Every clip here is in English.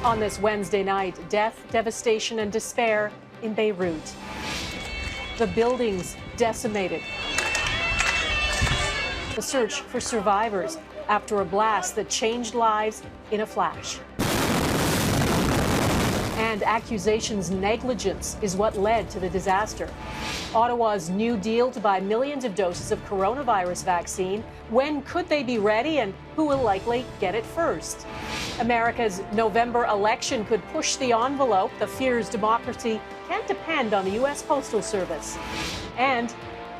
On this Wednesday night, death, devastation, and despair in Beirut. The buildings decimated. The search for survivors after a blast that changed lives in a flash. And accusations negligence is what led to the disaster. Ottawa's new deal to buy millions of doses of coronavirus vaccine. When could they be ready, and who will likely get it first? America's November election could push the envelope. The fears democracy can't depend on the U.S. Postal Service. And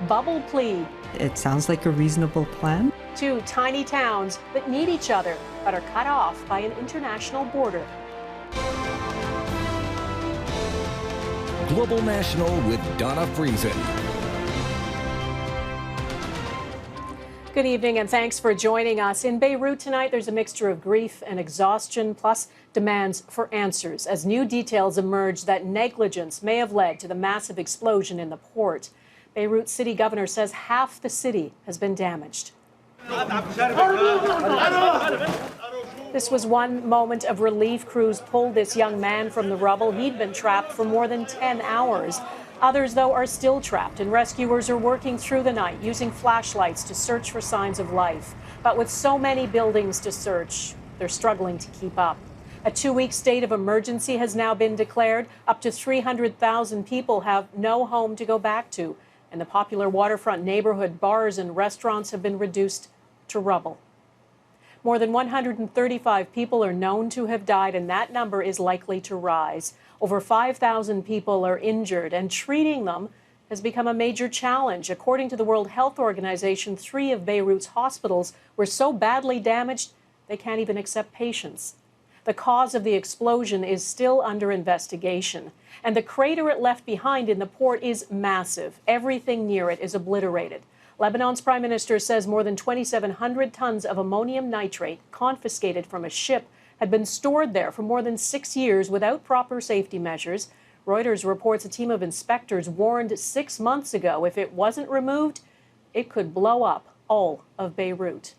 bubble plea. It sounds like a reasonable plan. Two tiny towns that need each other but are cut off by an international border. Global National with Donna Friesen. Good evening and thanks for joining us. In Beirut tonight, there's a mixture of grief and exhaustion, plus demands for answers, as new details emerge that negligence may have led to the massive explosion in the port. Beirut city governor says half the city has been damaged. This was one moment of relief. Crews pulled this young man from the rubble. He'd been trapped for more than 10 hours. Others, though, are still trapped, and rescuers are working through the night using flashlights to search for signs of life. But with so many buildings to search, they're struggling to keep up. A 2-week state of emergency has now been declared. Up to 300,000 people have no home to go back to. And the popular waterfront neighborhood bars and restaurants have been reduced to rubble. More than 135 people are known to have died, and that number is likely to rise. Over 5,000 people are injured, and treating them has become a major challenge. According to the World Health Organization, 3 of Beirut's hospitals were so badly damaged they can't even accept patients. The cause of the explosion is still under investigation, and the crater it left behind in the port is massive. Everything near it is obliterated. Lebanon's prime minister says more than 2,700 tons of ammonium nitrate confiscated from a ship had been stored there for more than 6 years without proper safety measures. Reuters reports a team of inspectors warned 6 months ago if it wasn't removed, it could blow up all of Beirut.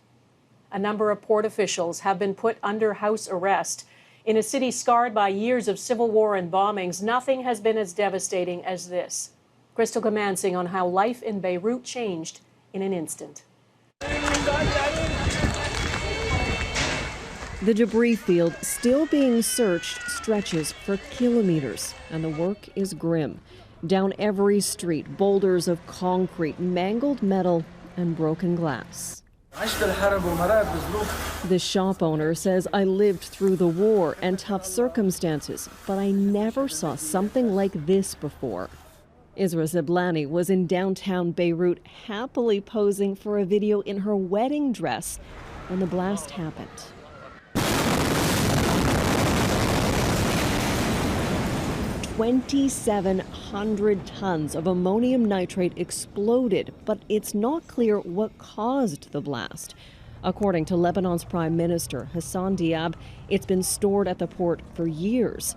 A number of port officials have been put under house arrest. In a city scarred by years of civil war and bombings, nothing has been as devastating as this. Crystal Goomansingh on how life in Beirut changed in an instant. The debris field still being searched stretches for kilometers, and the work is grim. Down every street, boulders of concrete, mangled metal, and broken glass. The shop owner says, "I lived through the war and tough circumstances, but I never saw something like this before." Isra Zeblani was in downtown Beirut, happily posing for a video in her wedding dress when the blast happened. "2,700 tons of ammonium nitrate exploded, but it's not clear what caused the blast. According to Lebanon's Prime Minister Hassan Diab, it's been stored at the port for years.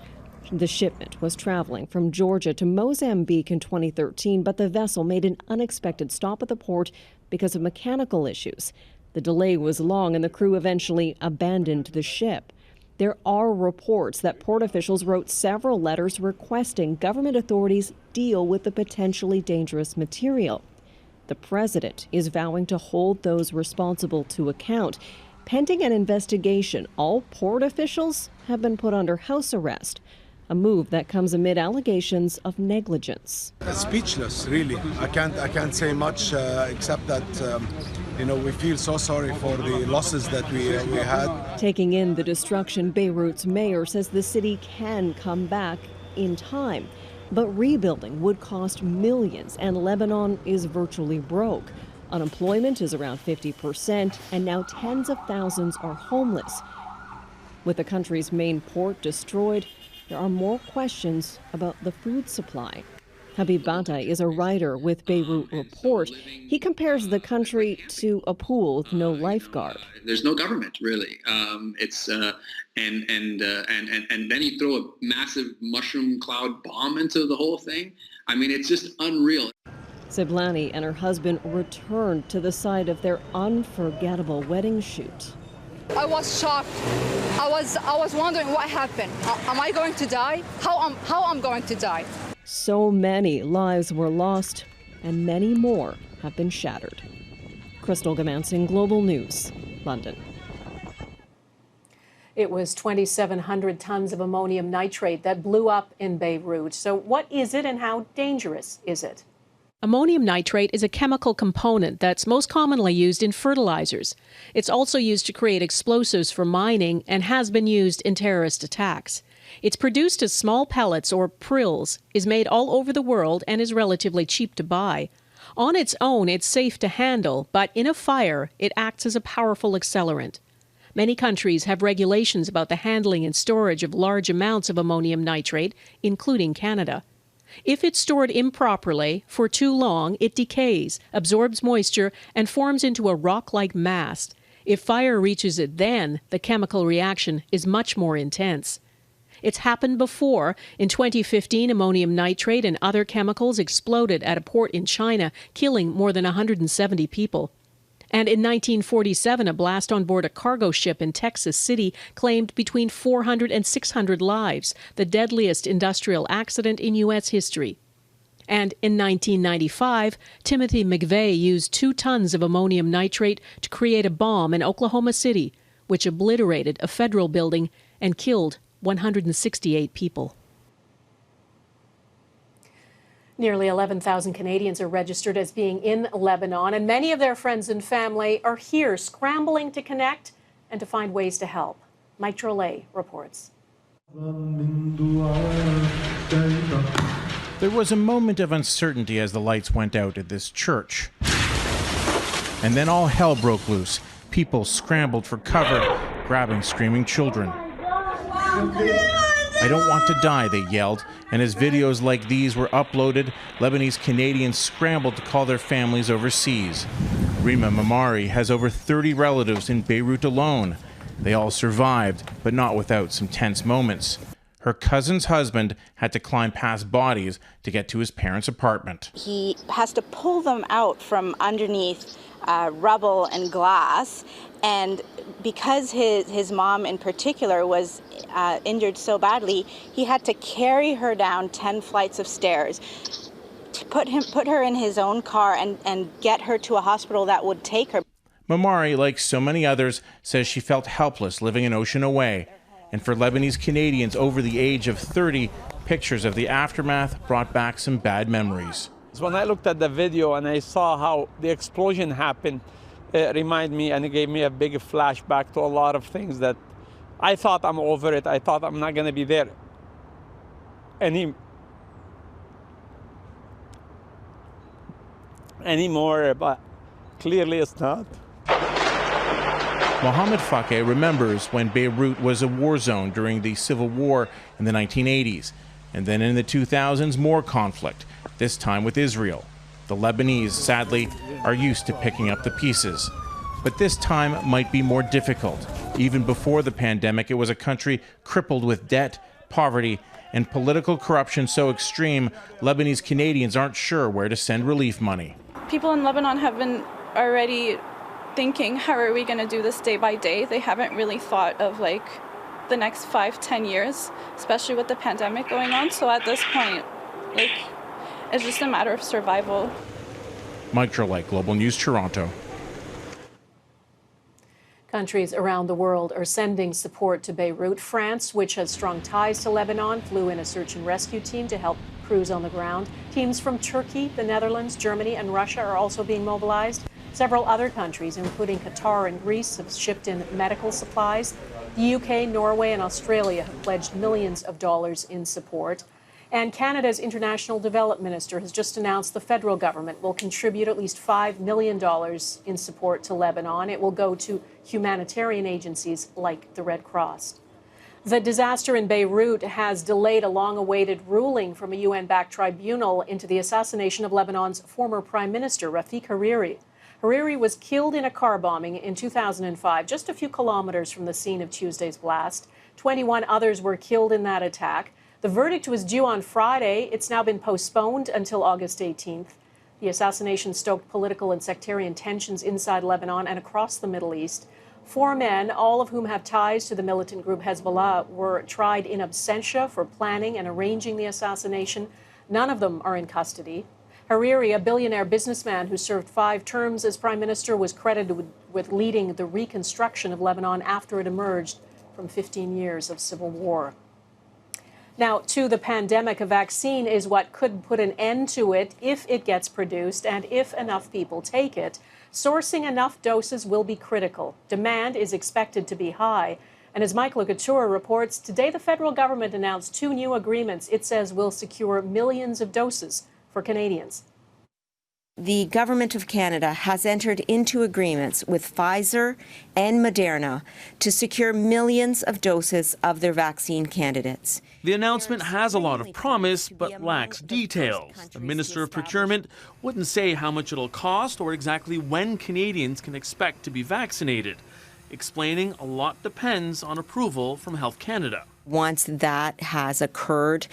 The shipment was traveling from Georgia to Mozambique in 2013, but the vessel made an unexpected stop at the port because of mechanical issues. The delay was long, and the crew eventually abandoned the ship. There are reports that port officials wrote several letters requesting government authorities deal with the potentially dangerous material. The president is vowing to hold those responsible to account. Pending an investigation, all port officials have been put under house arrest, a move that comes amid allegations of negligence. Speechless, really. I can't say much except that we feel so sorry for the losses that we had. Taking in the destruction, Beirut's mayor says the city can come back in time, but rebuilding would cost millions, and Lebanon is virtually broke. Unemployment is around 50%, and now tens of thousands are homeless. With the country's main port destroyed, there are more questions about the food supply. Habib Banta is a writer with Beirut Report. He compares the country to a pool with no lifeguard. There's no government, really. And then you throw a massive mushroom cloud bomb into the whole thing. I mean, it's just unreal. Zeblani and her husband returned to the site of their unforgettable wedding shoot. I was shocked. I was wondering what happened. Am I going to die? How I'm going to die? So many lives were lost, and many more have been shattered. Crystal Goomansingh, Global News, London. It was 2,700 tons of ammonium nitrate that blew up in Beirut. So what is it and how dangerous is it? Ammonium nitrate is a chemical component that's most commonly used in fertilizers. It's also used to create explosives for mining and has been used in terrorist attacks. It's produced as small pellets or prills, is made all over the world, and is relatively cheap to buy. On its own, it's safe to handle, but in a fire, it acts as a powerful accelerant. Many countries have regulations about the handling and storage of large amounts of ammonium nitrate, including Canada. If it's stored improperly, for too long, it decays, absorbs moisture, and forms into a rock-like mass. If fire reaches it then, the chemical reaction is much more intense. It's happened before. In 2015, ammonium nitrate and other chemicals exploded at a port in China, killing more than 170 people. And in 1947, a blast on board a cargo ship in Texas City claimed between 400 and 600 lives, the deadliest industrial accident in U.S. history. And in 1995, Timothy McVeigh used 2 tons of ammonium nitrate to create a bomb in Oklahoma City, which obliterated a federal building and killed 168 people. Nearly 11,000 Canadians are registered as being in Lebanon, and many of their friends and family are here scrambling to connect and to find ways to help. Mike Drolet reports. There was a moment of uncertainty as the lights went out at this church. And then all hell broke loose. People scrambled for cover, grabbing screaming children. "I don't want to die," they yelled, and as videos like these were uploaded, Lebanese Canadians scrambled to call their families overseas. Rima Mamari has over 30 relatives in Beirut alone. They all survived, but not without some tense moments. Her cousin's husband had to climb past bodies to get to his parents' apartment. He has to pull them out from underneath rubble and glass, and because his mom in particular was injured so badly, he had to carry her down 10 flights of stairs, to put her in his own car and get her to a hospital that would take her. Mamari, like so many others, says she felt helpless living an ocean away. And for Lebanese Canadians over the age of 30, pictures of the aftermath brought back some bad memories. When I looked at the video and I saw how the explosion happened, it reminded me and it gave me a big flashback to a lot of things that I thought I'm over it. I thought I'm not going to be there anymore, but clearly it's not. Mohammed Fakeh remembers when Beirut was a war zone during the Civil War in the 1980s. And then in the 2000s, more conflict, this time with Israel. The Lebanese, sadly, are used to picking up the pieces. But this time might be more difficult. Even before the pandemic, it was a country crippled with debt, poverty, and political corruption so extreme, Lebanese Canadians aren't sure where to send relief money. People in Lebanon have been already thinking, how are we going to do this day by day? They haven't really thought of like the next 5-10 years, especially with the pandemic going on. So at this point, like, it's just a matter of survival. Mike Drolet, Global News, Toronto. Countries around the world are sending support to Beirut. France, which has strong ties to Lebanon, flew in a search and rescue team to help crews on the ground. Teams from Turkey, the Netherlands, Germany, and Russia are also being mobilized. Several other countries, including Qatar and Greece, have shipped in medical supplies. The UK, Norway, and Australia have pledged millions of dollars in support. And Canada's International Development Minister has just announced the federal government will contribute at least $5 million in support to Lebanon. It will go to humanitarian agencies like the Red Cross. The disaster in Beirut has delayed a long-awaited ruling from a UN-backed tribunal into the assassination of Lebanon's former Prime Minister, Rafik Hariri. Hariri was killed in a car bombing in 2005, just a few kilometers from the scene of Tuesday's blast. 21 others were killed in that attack. The verdict was due on Friday. It's now been postponed until August 18th. The assassination stoked political and sectarian tensions inside Lebanon and across the Middle East. 4 men, all of whom have ties to the militant group Hezbollah, were tried in absentia for planning and arranging the assassination. None of them are in custody. Hariri, a billionaire businessman who served 5 terms as prime minister, was credited with leading the reconstruction of Lebanon after it emerged from 15 years of civil war. Now, to the pandemic, a vaccine is what could put an end to it if it gets produced and if enough people take it. Sourcing enough doses will be critical. Demand is expected to be high. And as Mike Le Couteur reports, today the federal government announced 2 new agreements it says will secure millions of doses for Canadians. The Government of Canada has entered into agreements with Pfizer and Moderna to secure millions of doses of their vaccine candidates. The announcement has a lot of promise, but lacks details. The Minister of Procurement wouldn't say how much it'll cost or exactly when Canadians can expect to be vaccinated, explaining a lot depends on approval from Health Canada. Once that has occurred,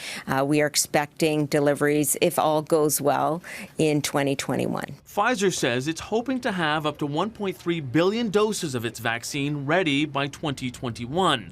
we are expecting deliveries, if all goes well, in 2021. Pfizer says it's hoping to have up to 1.3 billion doses of its vaccine ready by 2021.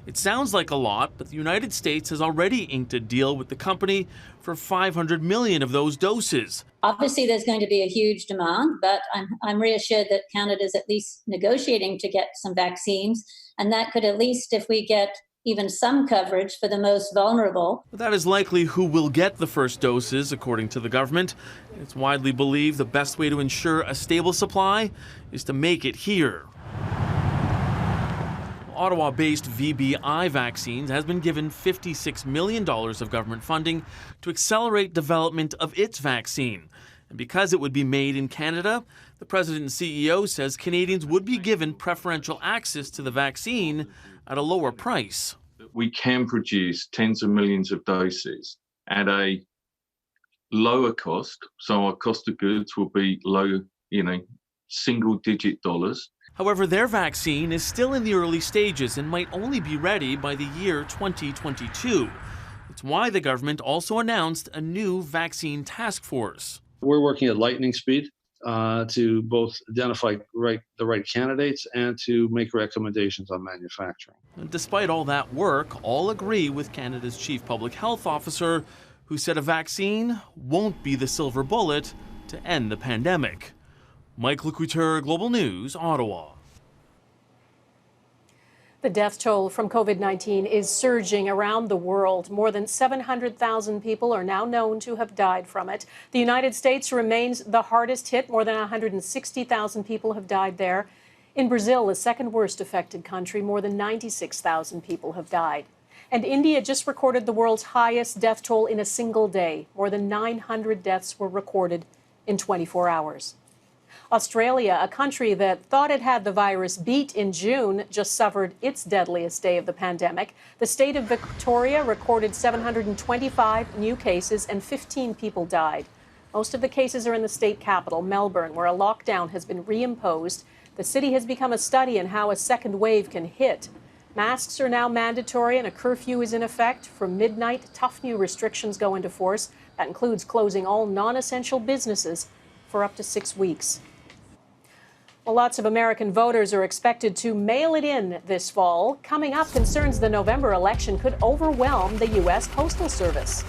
It sounds like a lot, but the United States has already inked a deal with the company for 500 million of those doses. Obviously, there's going to be a huge demand, but I'm reassured that Canada's at least negotiating to get some vaccines, and that could at least, if we get even some coverage for the most vulnerable. That is likely who will get the first doses, according to the government. It's widely believed the best way to ensure a stable supply is to make it here. Ottawa-based VBI Vaccines has been given $56 million of government funding to accelerate development of its vaccine. And because it would be made in Canada, the president and CEO says Canadians would be given preferential access to the vaccine at a lower price. We can produce tens of millions of doses at a lower cost, so our cost of goods will be low, single-digit dollars. However, their vaccine is still in the early stages and might only be ready by the year 2022. It's why the government also announced a new vaccine task force. We're working at lightning speed to both identify the right candidates and to make recommendations on manufacturing. And despite all that work, all agree with Canada's chief public health officer, who said a vaccine won't be the silver bullet to end the pandemic. Mike Le Couteur, Global News, Ottawa. The death toll from COVID-19 is surging around the world. More than 700,000 people are now known to have died from it. The United States remains the hardest hit. More than 160,000 people have died there. In Brazil, the second worst affected country, more than 96,000 people have died. And India just recorded the world's highest death toll in a single day. More than 900 deaths were recorded in 24 hours. Australia, a country that thought it had the virus beat in June, just suffered its deadliest day of the pandemic. The state of Victoria recorded 725 new cases and 15 people died. Most of the cases are in the state capital, Melbourne, where a lockdown has been reimposed. The city has become a study in how a second wave can hit. Masks are now mandatory and a curfew is in effect. From midnight, tough new restrictions go into force. That includes closing all non-essential businesses for up to 6 weeks. Well, lots of American voters are expected to mail it in this fall. Coming up, concerns the November election could overwhelm the U.S. Postal Service.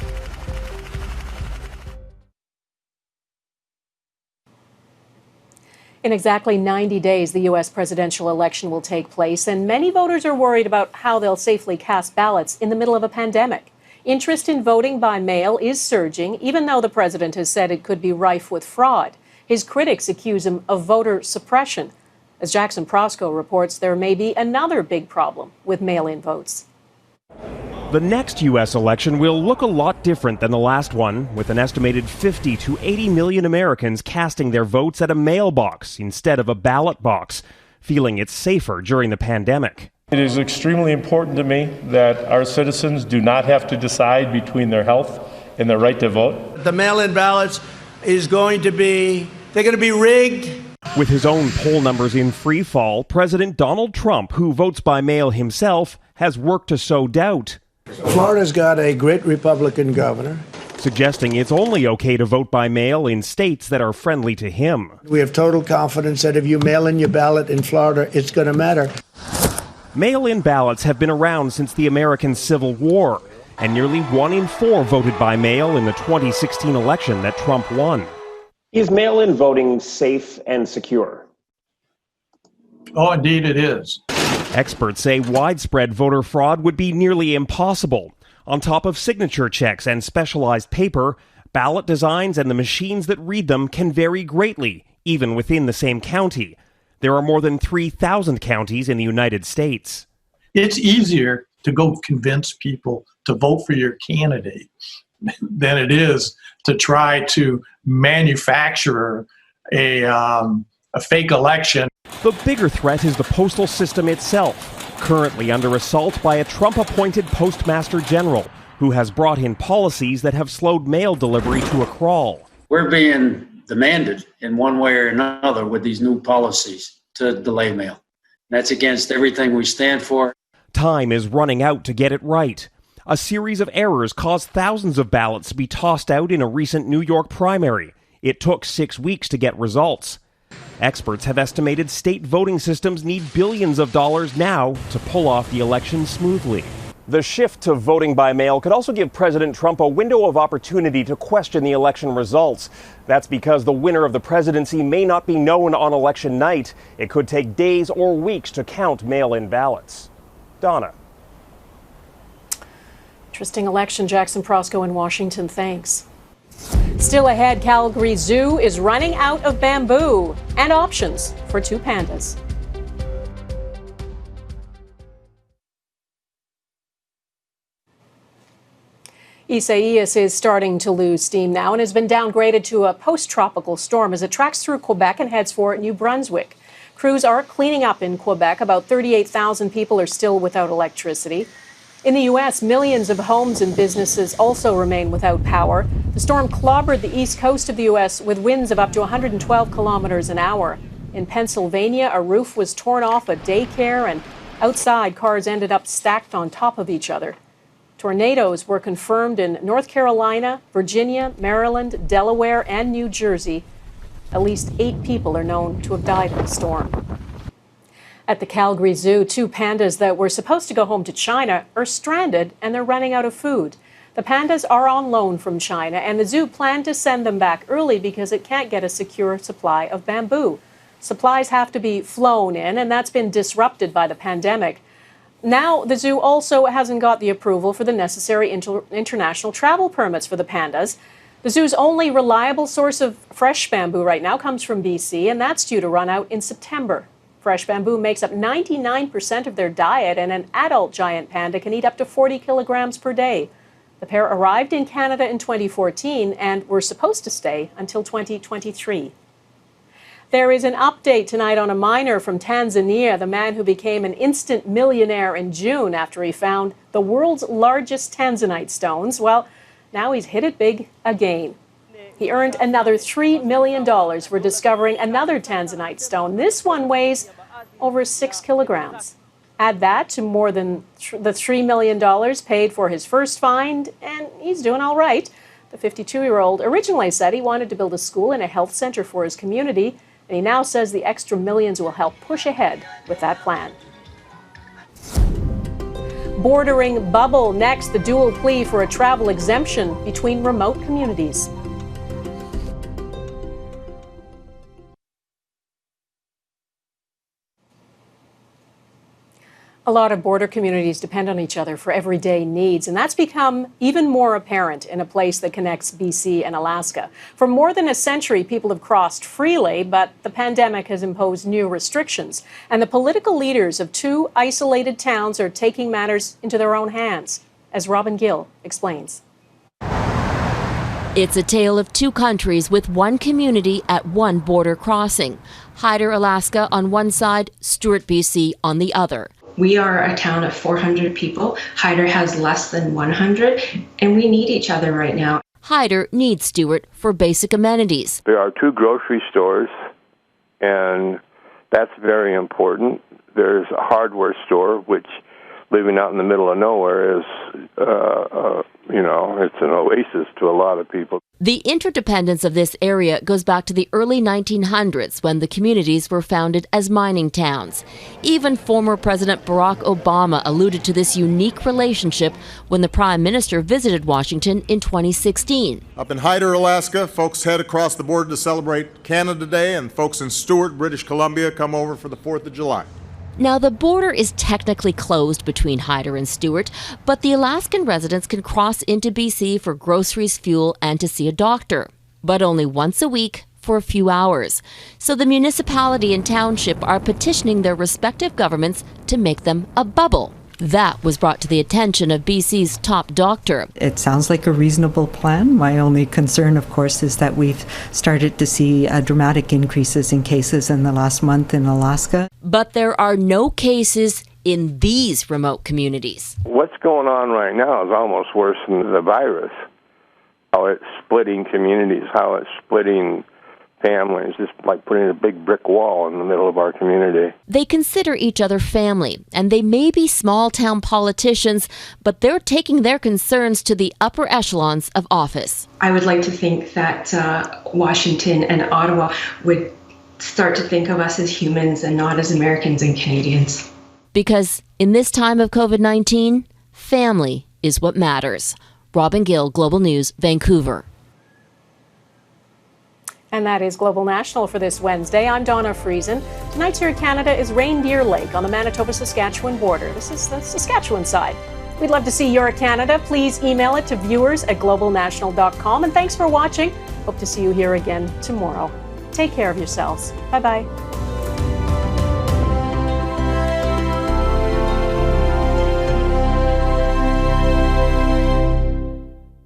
In exactly 90 days, the U.S. presidential election will take place, and many voters are worried about how they'll safely cast ballots in the middle of a pandemic. Interest in voting by mail is surging, even though the president has said it could be rife with fraud. His critics accuse him of voter suppression. As Jackson Proskow reports, there may be another big problem with mail-in votes. The next U.S. election will look a lot different than the last one, with an estimated 50 to 80 million Americans casting their votes at a mailbox instead of a ballot box, feeling it's safer during the pandemic. It is extremely important to me that our citizens do not have to decide between their health and their right to vote. The mail-in ballots they're going to be rigged. With his own poll numbers in free fall, President Donald Trump, who votes by mail himself, has worked to sow doubt. Florida's got a great Republican governor. suggesting it's only okay to vote by mail in states that are friendly to him. We have total confidence that if you mail in your ballot in Florida, it's going to matter. Mail-in ballots have been around since the American Civil War, and nearly 1 in 4 voted by mail in the 2016 election that Trump won. Is mail-in voting safe and secure? Oh, indeed it is. Experts say widespread voter fraud would be nearly impossible. On top of signature checks and specialized paper, ballot designs and the machines that read them can vary greatly, even within the same county. There are more than 3,000 counties in the United States. It's easier to go convince people to vote for your candidate than it is to try to manufacture a fake election. The bigger threat is the postal system itself, currently under assault by a Trump-appointed Postmaster General, who has brought in policies that have slowed mail delivery to a crawl. We're being demanded in one way or another with these new policies to delay mail. That's against everything we stand for. Time is running out to get it right. A series of errors caused thousands of ballots to be tossed out in a recent New York primary. It took 6 weeks to get results. Experts have estimated state voting systems need billions of dollars now to pull off the election smoothly. The shift to voting by mail could also give President Trump a window of opportunity to question the election results. That's because the winner of the presidency may not be known on election night. It could take days or weeks to count mail-in ballots. Donna. Interesting election. Jackson Proskow in Washington. Thanks. Still ahead, Calgary Zoo is running out of bamboo and options for 2 pandas. Isaias is starting to lose steam now and has been downgraded to a post-tropical storm as it tracks through Quebec and heads for New Brunswick. Crews are cleaning up in Quebec. About 38,000 people are still without electricity. In the U.S., millions of homes and businesses also remain without power. The storm clobbered the east coast of the U.S. with winds of up to 112 kilometers an hour. In Pennsylvania, a roof was torn off a daycare, and outside, cars ended up stacked on top of each other. Tornadoes were confirmed in North Carolina, Virginia, Maryland, Delaware, and New Jersey. At least 8 people are known to have died in the storm. At the Calgary Zoo, 2 pandas that were supposed to go home to China are stranded and they're running out of food. The pandas are on loan from China, and the zoo planned to send them back early because it can't get a secure supply of bamboo. Supplies have to be flown in, and that's been disrupted by the pandemic. Now, the zoo also hasn't got the approval for the necessary international travel permits for the pandas. The zoo's only reliable source of fresh bamboo right now comes from BC, and that's due to run out in September. Fresh bamboo makes up 99% of their diet, and an adult giant panda can eat up to 40 kilograms per day. The pair arrived in Canada in 2014 and were supposed to stay until 2023. There is an update tonight on a miner from Tanzania, the man who became an instant millionaire in June after he found the world's largest tanzanite stones. Well, now he's hit it big again. He earned another $3 million for discovering another tanzanite stone. This one weighs over 6 kilograms. Add that to more than the $3 million paid for his first find, and he's doing all right. The 52-year-old originally said he wanted to build a school and a health center for his community, and he now says the extra millions will help push ahead with that plan. Bordering bubble next, the dual plea for a travel exemption between remote communities. A lot of border communities depend on each other for everyday needs, and that's become even more apparent in a place that connects BC and Alaska. For more than a century, people have crossed freely, but the pandemic has imposed new restrictions, and the political leaders of 2 isolated towns are taking matters into their own hands, as Robin Gill explains. It's a tale of 2 countries with 1 community at 1 border crossing. Hyder, Alaska on one side, Stewart, BC on the other. We are a town of 400 people. Hyder has less than 100, and we need each other right now. Hyder needs Stewart for basic amenities. There are 2 grocery stores, and that's very important. There's a hardware store, which living out in the middle of nowhere is it's an oasis to a lot of people. The interdependence of this area goes back to the early 1900s when the communities were founded as mining towns. Even former President Barack Obama alluded to this unique relationship when the Prime Minister visited Washington in 2016. Up in Hyder, Alaska, folks head across the border to celebrate Canada Day, and folks in Stewart, British Columbia come over for the 4th of July. Now, the border is technically closed between Hyder and Stewart, but the Alaskan residents can cross into BC for groceries, fuel, and to see a doctor, but only once a week for a few hours. So the municipality and township are petitioning their respective governments to make them a bubble. That was brought to the attention of BC's top doctor. It sounds like a reasonable plan. My only concern, of course, is that we've started to see dramatic increases in cases in the last month in Alaska. But there are no cases in these remote communities. What's going on right now is almost worse than the virus. How it's splitting communities, how it's splitting families, just like putting a big brick wall in the middle of our community. They consider each other family, and they may be small-town politicians, but they're taking their concerns to the upper echelons of office. I would like to think that Washington and Ottawa would start to think of us as humans and not as Americans and Canadians. Because in this time of COVID-19, family is what matters. Robin Gill, Global News, Vancouver. And that is Global National for this Wednesday. I'm Donna Friesen. Tonight's here in Canada is Reindeer Lake on the Manitoba-Saskatchewan border. This is the Saskatchewan side. We'd love to see your Canada. Please email it to viewers@globalnational.com. And thanks for watching. Hope to see you here again tomorrow. Take care of yourselves. Bye-bye.